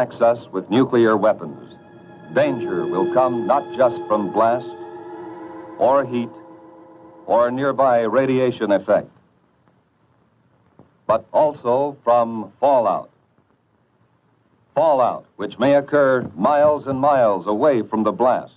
attacks us with nuclear weapons, danger will come not just from blast or heat or nearby radiation effect, but also from fallout. Fallout, which may occur miles and miles away from the blast.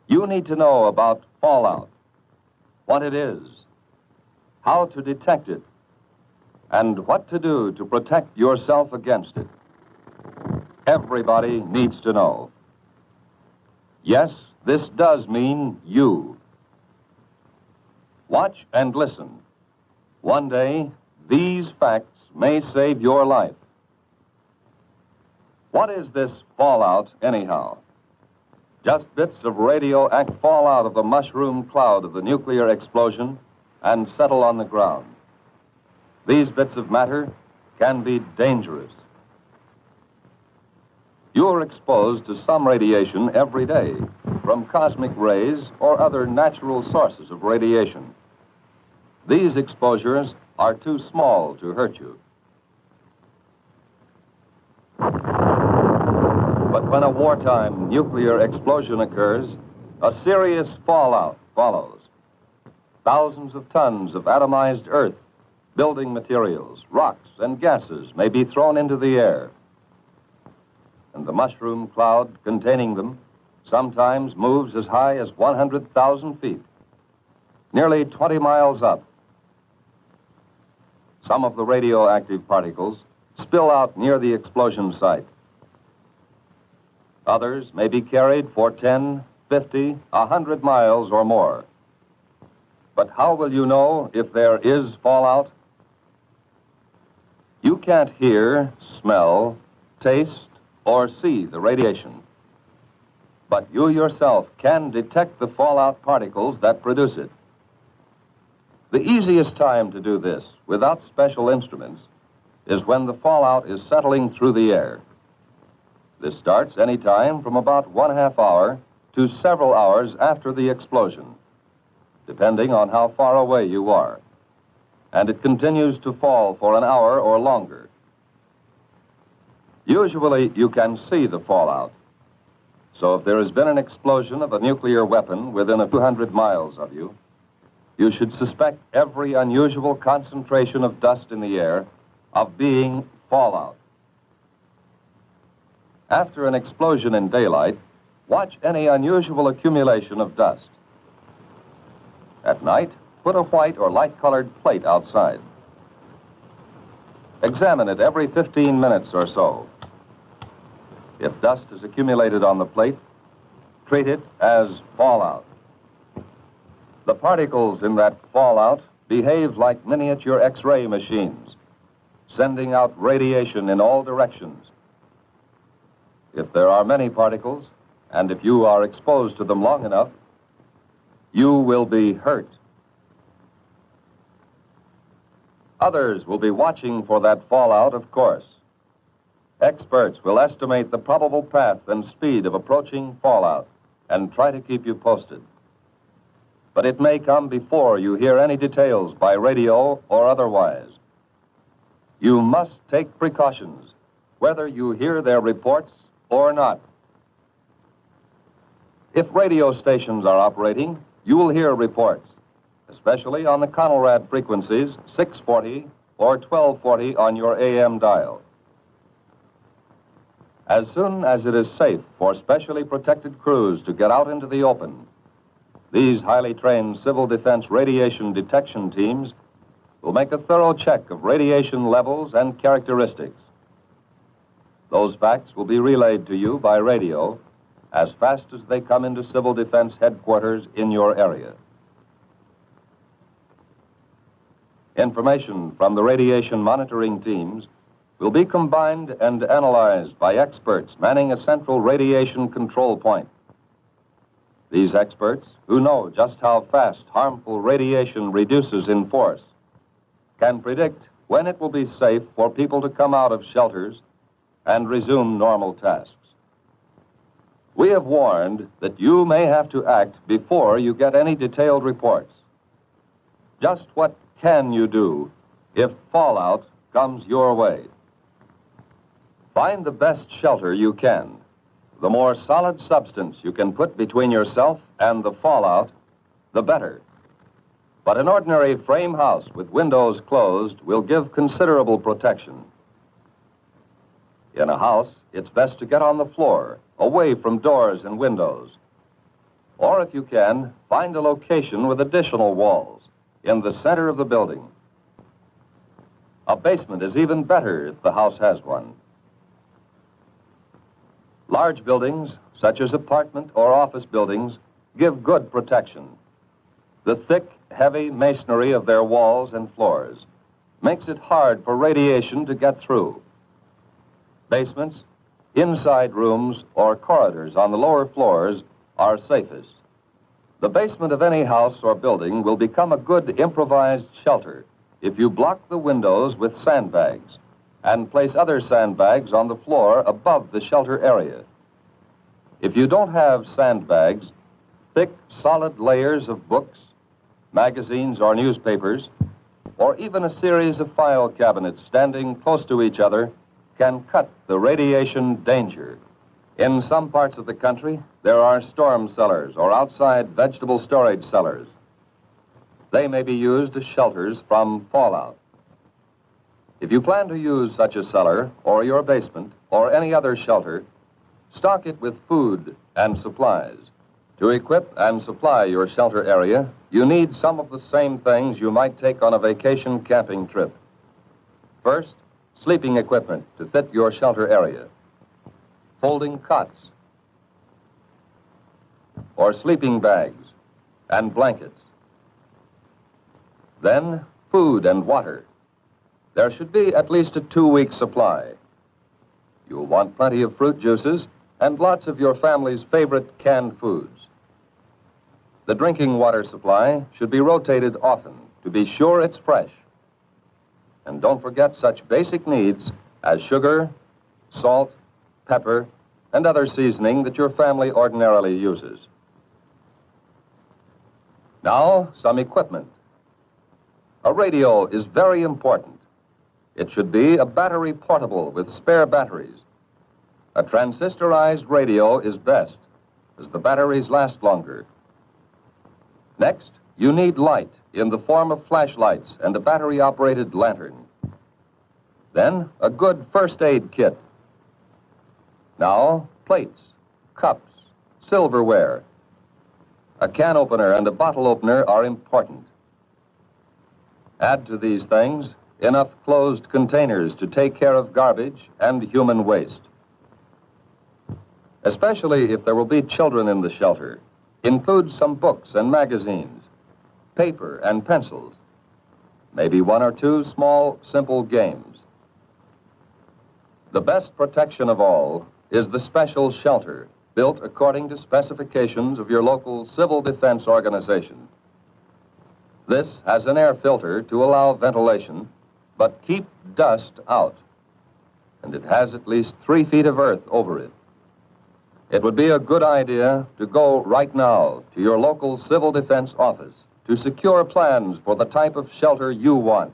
You need to know about fallout, what it is, how to detect it, and what to do to protect yourself against it. Everybody needs to know. Yes, this does mean you. Watch and listen. One day, these facts may save your life. What is this fallout, anyhow? Just bits of radioactive fall out of the mushroom cloud of the nuclear explosion and settle on the ground. These bits of matter can be dangerous. You are exposed to some radiation every day from cosmic rays or other natural sources of radiation. These exposures are too small to hurt you. But when a wartime nuclear explosion occurs, a serious fallout follows. Thousands of tons of atomized earth, building materials, rocks, and gases may be thrown into the air. And the mushroom cloud containing them sometimes moves as high as 100,000 feet, nearly 20 miles up. Some of the radioactive particles spill out near the explosion site. Others may be carried for 10, 50, 100 miles or more. But how will you know if there is fallout? You can't hear, smell, taste, or see the radiation. But you yourself can detect the fallout particles that produce it. The easiest time to do this, without special instruments, is when the fallout is settling through the air. This starts any time from about 1/2 hour to several hours after the explosion, depending on how far away you are. And it continues to fall for an hour or longer. Usually, you can see the fallout. So if there has been an explosion of a nuclear weapon within a few hundred miles of you, you should suspect every unusual concentration of dust in the air of being fallout. After an explosion in daylight, watch any unusual accumulation of dust. At night, put a white or light-colored plate outside. Examine it every 15 minutes or so. If dust is accumulated on the plate, treat it as fallout. The particles in that fallout behave like miniature X-ray machines, sending out radiation in all directions. If there are many particles, and if you are exposed to them long enough, you will be hurt. Others will be watching for that fallout, of course. Experts will estimate the probable path and speed of approaching fallout and try to keep you posted. But it may come before you hear any details by radio or otherwise. You must take precautions, whether you hear their reports or not. If radio stations are operating, you will hear reports, especially on the Conelrad frequencies 640 or 1240 on your AM dial. As soon as it is safe for specially protected crews to get out into the open, these highly trained civil defense radiation detection teams will make a thorough check of radiation levels and characteristics. Those facts will be relayed to you by radio as fast as they come into Civil Defense headquarters in your area. Information from the radiation monitoring teams will be combined and analyzed by experts manning a central radiation control point. These experts, who know just how fast harmful radiation reduces in force, can predict when it will be safe for people to come out of shelters and resume normal tasks. We have warned that you may have to act before you get any detailed reports. Just what can you do if fallout comes your way? Find the best shelter you can. The more solid substance you can put between yourself and the fallout, the better. But an ordinary frame house with windows closed will give considerable protection. In a house, it's best to get on the floor, away from doors and windows. Or if you can, find a location with additional walls in the center of the building. A basement is even better if the house has one. Large buildings, such as apartment or office buildings, give good protection. The thick, heavy masonry of their walls and floors makes it hard for radiation to get through. Basements, inside rooms, or corridors on the lower floors are safest. The basement of any house or building will become a good improvised shelter if you block the windows with sandbags and place other sandbags on the floor above the shelter area. If you don't have sandbags, thick, solid layers of books, magazines or newspapers, or even a series of file cabinets standing close to each other can cut the radiation danger. In some parts of the country, there are storm cellars or outside vegetable storage cellars. They may be used as shelters from fallout. If you plan to use such a cellar or your basement or any other shelter, stock it with food and supplies. To equip and supply your shelter area, you need some of the same things you might take on a vacation camping trip. First, sleeping equipment to fit your shelter area. Folding cots or sleeping bags and blankets. Then, food and water. There should be at least a 2-week supply. You'll want plenty of fruit juices and lots of your family's favorite canned foods. The drinking water supply should be rotated often to be sure it's fresh. And don't forget such basic needs as sugar, salt, pepper, and other seasoning that your family ordinarily uses. Now, some equipment. A radio is very important. It should be a battery portable with spare batteries. A transistorized radio is best, as the batteries last longer. Next, you need light in the form of flashlights and a battery-operated lantern. Then, a good first aid kit. Now, plates, cups, silverware. A can opener and a bottle opener are important. Add to these things enough closed containers to take care of garbage and human waste. Especially if there will be children in the shelter, include some books and magazines, paper and pencils, maybe 1 or 2 small, simple games. The best protection of all is the special shelter built according to specifications of your local civil defense organization. This has an air filter to allow ventilation, but keep dust out. And it has at least 3 feet of earth over it. It would be a good idea to go right now to your local civil defense office to secure plans for the type of shelter you want,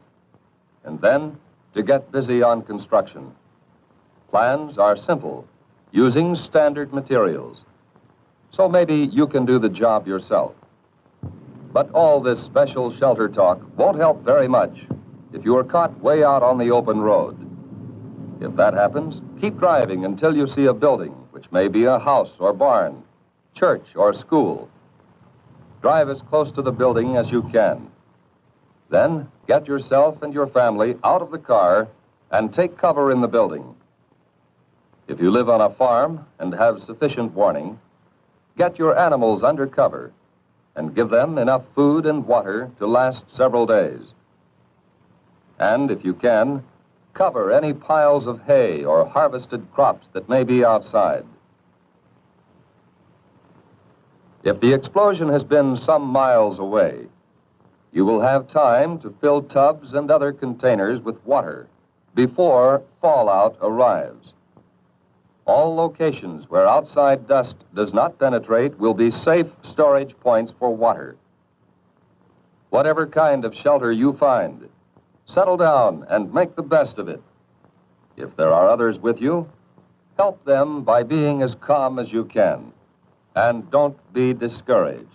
and then to get busy on construction. Plans are simple, using standard materials. So maybe you can do the job yourself. But all this special shelter talk won't help very much if you are caught way out on the open road. If that happens, keep driving until you see a building, which may be a house or barn, church or school. Drive as close to the building as you can. Then get yourself and your family out of the car and take cover in the building. If you live on a farm and have sufficient warning, get your animals under cover and give them enough food and water to last several days. And if you can, cover any piles of hay or harvested crops that may be outside. If the explosion has been some miles away, you will have time to fill tubs and other containers with water before fallout arrives. All locations where outside dust does not penetrate will be safe storage points for water. Whatever kind of shelter you find, settle down and make the best of it. If there are others with you, help them by being as calm as you can, and don't be discouraged.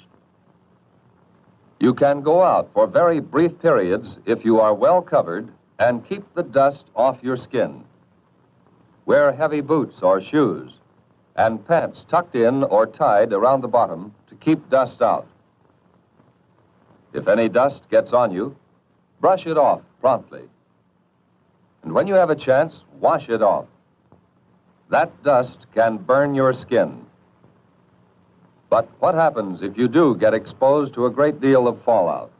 You can go out for very brief periods if you are well covered and keep the dust off your skin. Wear heavy boots or shoes and pants tucked in or tied around the bottom to keep dust out. If any dust gets on you, brush it off promptly. And when you have a chance, wash it off. That dust can burn your skin. But what happens if you do get exposed to a great deal of fallout?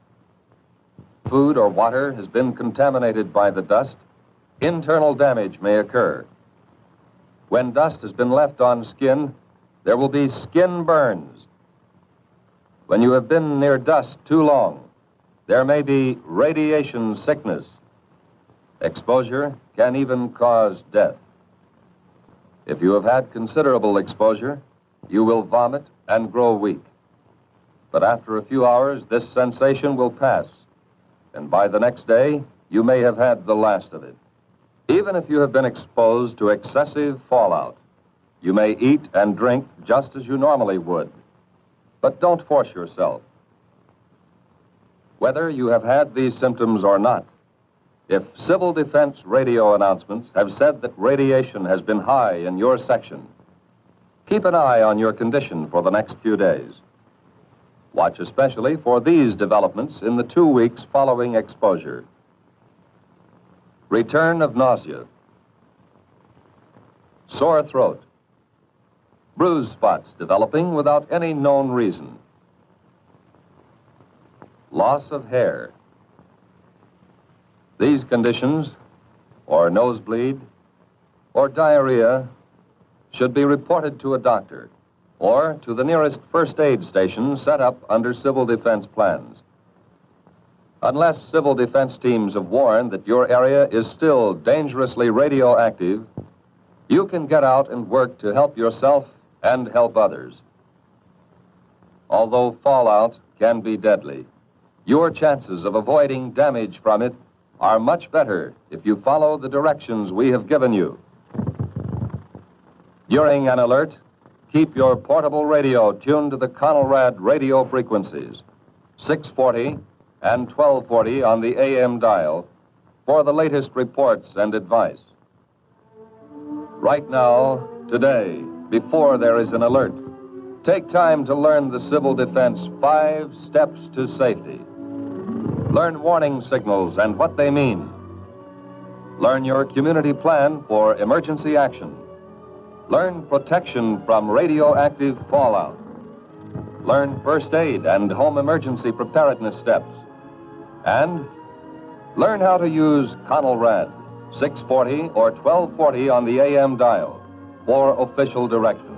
Food or water has been contaminated by the dust. Internal damage may occur. When dust has been left on skin, there will be skin burns. When you have been near dust too long, there may be radiation sickness. Exposure can even cause death. If you have had considerable exposure, you will vomit and grow weak. But after a few hours, this sensation will pass, and by the next day, you may have had the last of it. Even if you have been exposed to excessive fallout, you may eat and drink just as you normally would. But don't force yourself. Whether you have had these symptoms or not, if Civil Defense radio announcements have said that radiation has been high in your section, keep an eye on your condition for the next few days. Watch especially for these developments in the 2 weeks following exposure. Return of nausea, sore throat, bruise spots developing without any known reason, loss of hair. These conditions, or nosebleed, or diarrhea, should be reported to a doctor or to the nearest first aid station set up under civil defense plans. Unless civil defense teams have warned that your area is still dangerously radioactive, you can get out and work to help yourself and help others. Although fallout can be deadly, your chances of avoiding damage from it are much better if you follow the directions we have given you. During an alert, keep your portable radio tuned to the Conelrad radio frequencies, 640 and 1240 on the AM dial, for the latest reports and advice. Right now, today, before there is an alert, take time to learn the Civil Defense 5 steps to safety. Learn warning signals and what they mean. Learn your community plan for emergency action. Learn protection from radioactive fallout. Learn first aid and home emergency preparedness steps. And learn how to use Conelrad 640 or 1240 on the AM dial for official directions.